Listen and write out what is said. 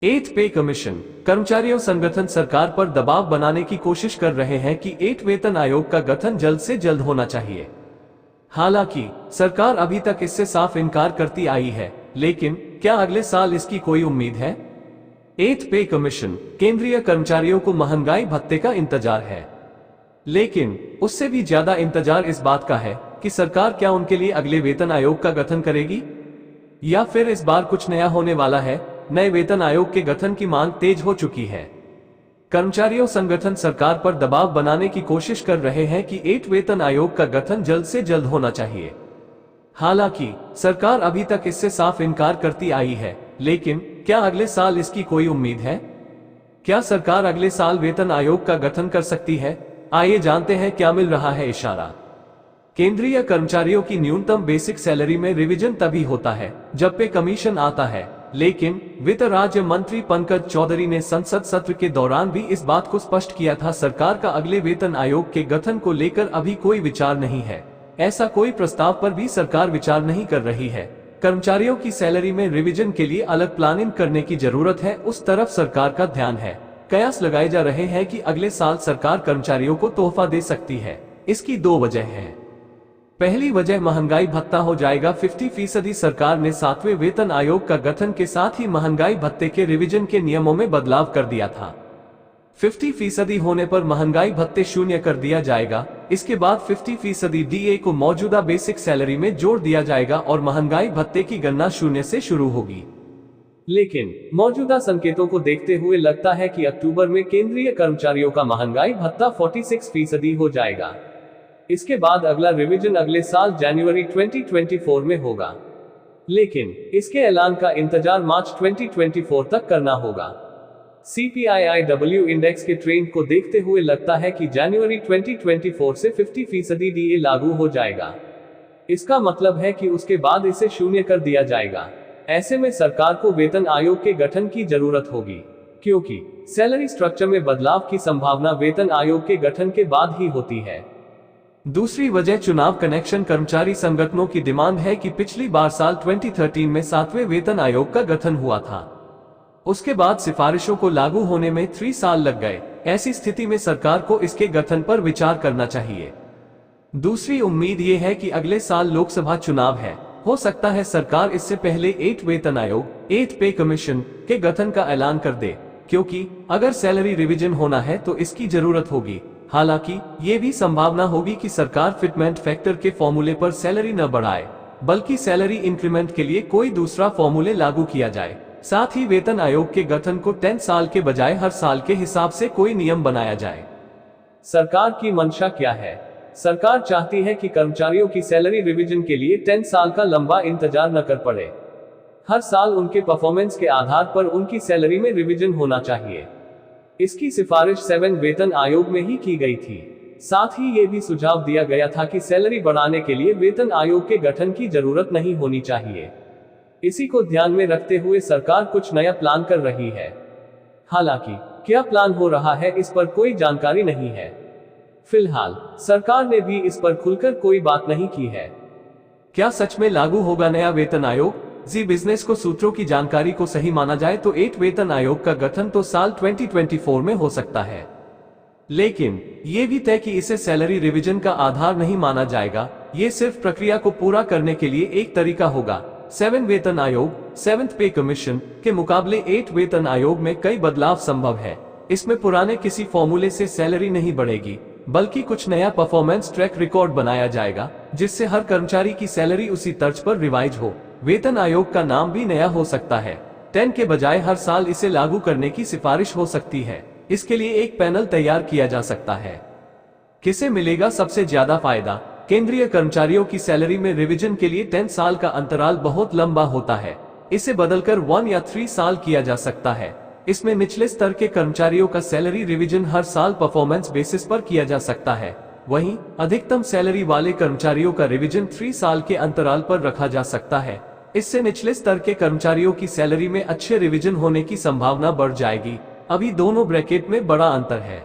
Eight पे commission. कर्मचारियों संगठन सरकार पर दबाव बनाने की कोशिश कर रहे हैं कि एट वेतन आयोग का गठन जल्द से जल्द होना चाहिए। हालांकि सरकार अभी तक इससे साफ इनकार करती आई है, लेकिन क्या अगले साल इसकी कोई उम्मीद है? एट पे कमीशन। केंद्रीय कर्मचारियों को महंगाई भत्ते का इंतजार है, लेकिन उससे भी ज्यादा इंतजार इस बात का है कि सरकार क्या उनके लिए अगले वेतन आयोग का गठन करेगी, या फिर इस बार कुछ नया होने वाला है। नए वेतन आयोग के गठन की मांग तेज हो चुकी है। कर्मचारियों संगठन सरकार पर दबाव बनाने की कोशिश कर रहे हैं कि एट वेतन आयोग का गठन जल्द से जल्द होना चाहिए। हालांकि सरकार अभी तक इससे साफ इनकार करती आई है, लेकिन क्या अगले साल इसकी कोई उम्मीद है? क्या सरकार अगले साल वेतन आयोग का गठन कर सकती है? आइए जानते हैं क्या मिल रहा है इशारा। केंद्रीय कर्मचारियों की न्यूनतम बेसिक सैलरी में रिवीजन तभी होता है जब पे कमीशन आता है, लेकिन वित्त राज्य मंत्री पंकज चौधरी ने संसद सत्र के दौरान भी इस बात को स्पष्ट किया था। सरकार का अगले वेतन आयोग के गठन को लेकर अभी कोई विचार नहीं है। ऐसा कोई प्रस्ताव पर भी सरकार विचार नहीं कर रही है। कर्मचारियों की सैलरी में रिवीजन के लिए अलग प्लानिंग करने की जरूरत है, उस तरफ सरकार का ध्यान है। कयास लगाए जा रहे हैं कि अगले साल सरकार कर्मचारियों को तोहफा दे सकती है। इसकी दो वजह हैं। पहली वजह महंगाई भत्ता हो जाएगा 50%। सरकार ने 7वें वेतन आयोग का गठन के साथ ही महंगाई भत्ते के रिवीजन के नियमों में बदलाव कर दिया था। 50% होने पर महंगाई भत्ते शून्य कर दिया जाएगा। इसके बाद 50% डीए को मौजूदा बेसिक सैलरी में जोड़ दिया जाएगा और महंगाई भत्ते की गणना शून्य से शुरू होगी। लेकिन मौजूदा संकेतों को देखते हुए लगता है कि अक्टूबर में केंद्रीय कर्मचारियों का महंगाई भत्ता 46% हो जाएगा। इसके बाद अगला रिवीजन अगले साल जनवरी 2024 में होगा, लेकिन इसके ऐलान का इंतजार मार्च 2024 तक करना होगा। CPIIW इंडेक्स के ट्रेंड को देखते हुए लगता है कि जनवरी 2024 से 50% डीए लागू हो जाएगा। इसका मतलब है कि उसके बाद इसे शून्य कर दिया जाएगा। ऐसे में सरकार को वेतन आयोग के गठन की जरूरत होगी, क्योंकि सैलरी स्ट्रक्चर में बदलाव की संभावना वेतन आयोग के गठन के बाद ही होती है। दूसरी वजह चुनाव कनेक्शन। कर्मचारी संगठनों की डिमांड है कि पिछली बार साल 2013 में 7वें वेतन आयोग का गठन हुआ था। उसके बाद सिफारिशों को लागू होने में 3 साल लग गए। ऐसी स्थिति में सरकार को इसके गठन पर विचार करना चाहिए। दूसरी उम्मीद ये है कि अगले साल लोकसभा चुनाव है। हो सकता है सरकार इससे पहले 8 वेतन आयोग, 8 पे कमीशन के गठन का ऐलान कर दे, क्योंकि अगर सैलरी रिवीजन होना है तो इसकी जरूरत होगी। हालांकि ये भी संभावना होगी कि सरकार फिटमेंट फैक्टर के फॉर्मूले पर सैलरी न बढ़ाए, बल्कि सैलरी इंक्रीमेंट के लिए कोई दूसरा फॉर्मूले लागू किया जाए। साथ ही वेतन आयोग के गठन को 10 साल के बजाय हर साल के हिसाब से कोई नियम बनाया जाए। सरकार की मंशा क्या है? सरकार चाहती है कि कर्मचारियों की सैलरी रिवीजन के लिए 10 साल का लंबा इंतजार न कर पड़े। हर साल उनके परफॉर्मेंस के आधार पर उनकी सैलरी में रिवीजन होना चाहिए। इसकी सिफारिश 7 वेतन आयोग में ही की गई थी। साथ ही ये भी सुझाव दिया गया था कि सैलरी बढ़ाने के लिए वेतन आयोग के गठन की जरूरत नहीं होनी चाहिए। इसी को ध्यान में रखते हुए सरकार कुछ नया प्लान कर रही है। हालांकि क्या प्लान हो रहा है इस पर कोई जानकारी नहीं है। फिलहाल सरकार ने भी इस पर खुलकर कोई बात नहीं की है। क्या सच में लागू होगा नया वेतन आयोग? जी बिजनेस को सूत्रों की जानकारी को सही माना जाए तो 8 वेतन आयोग का गठन तो साल 2024 में हो सकता है, लेकिन ये भी तय कि इसे सैलरी रिवीजन का आधार नहीं माना जाएगा। ये सिर्फ प्रक्रिया को पूरा करने के लिए एक तरीका होगा। 7 वेतन आयोग, 7th पे कमीशन के मुकाबले 8 वेतन आयोग में कई बदलाव संभव है। इसमें पुराने किसी फॉर्मूले से सैलरी नहीं बढ़ेगी, बल्कि कुछ नया परफॉर्मेंस ट्रैक रिकॉर्ड बनाया जाएगा, जिससे हर कर्मचारी की सैलरी उसी तर्ज पर रिवाइज हो। वेतन आयोग का नाम भी नया हो सकता है। 10 के बजाय हर साल इसे लागू करने की सिफारिश हो सकती है। इसके लिए एक पैनल तैयार किया जा सकता है। किसे मिलेगा सबसे ज्यादा फायदा? केंद्रीय कर्मचारियों की सैलरी में रिवीजन के लिए 10 साल का अंतराल बहुत लंबा होता है। इसे बदलकर 1 या 3 साल किया जा सकता है। इसमें निचले स्तर के कर्मचारियों का सैलरी रिवीजन हर साल परफॉर्मेंस बेसिस पर किया जा सकता है। वहीं अधिकतम सैलरी वाले कर्मचारियों का रिवीजन 3 साल के अंतराल पर रखा जा सकता है। इससे निचले स्तर के कर्मचारियों की सैलरी में अच्छे रिवीजन होने की संभावना बढ़ जाएगी। अभी दोनों ब्रैकेट में बड़ा अंतर है।